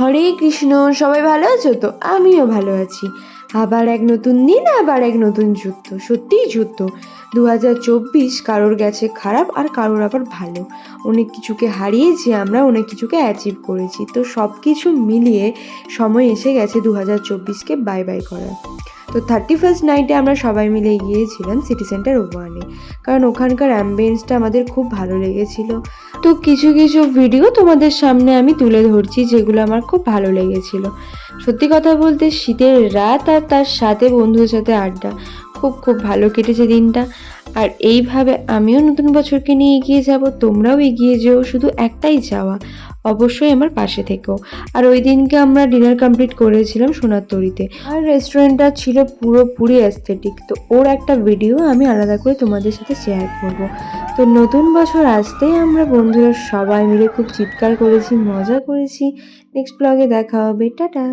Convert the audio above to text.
হরে কৃষ্ণ, সবাই ভালো আছো তো? আমিও ভালো আছি। আবার এক নতুন দিন, আবার এক নতুন যুদ্ধ। সত্যিই যুদ্ধ। 2024 কারোর গেছে খারাপ আর কারোর আবার ভালো। অনেক কিছুকে হারিয়েছি আমরা, অনেক কিছুকে অ্যাচিভ করেছি। তো সব কিছু মিলিয়ে সময় এসে গেছে 2024কে বাই বাই করার। তো 31st নাইটে আমরা সবাই মিলে গিয়েছিলাম সিটি সেন্টার 1-এ, কারণ ওখানকার অ্যাম্বিয়েন্সটা আমাদের খুব ভালো লেগেছিল। তো কিছু কিছু ভিডিও তোমাদের সামনে আমি তুলে ধরছি যেগুলো আমার খুব ভালো লেগেছিল। সত্যি কথা বলতে শীতের রাত আর তার সাথে বন্ধুদের সাথে আড্ডা, খুব খুব ভালো কেটেছে দিনটা। আর এইভাবে আমিও নতুন বছরকে নিয়ে এগিয়ে যাব, তোমরাও এগিয়ে যেও। শুধু একটাই চাওয়া, অবশ্যই আমার পাশে থেকেও। আর ওই দিনকে আমরা ডিনার কমপ্লিট করেছিলাম সোনার তরীতে, আর রেস্টুরেন্টটা ছিল পুরোপুরি অ্যাস্থেটিক। তো ওর একটা ভিডিও আমি আলাদা করে তোমাদের সাথে শেয়ার করব। তো নতুন বছর আসতেই আমরা বন্ধুরা সবাই মিলে খুব চিৎকার করেছি, মজা করেছি। নেক্সট ব্লগে দেখা হবে, টাটা।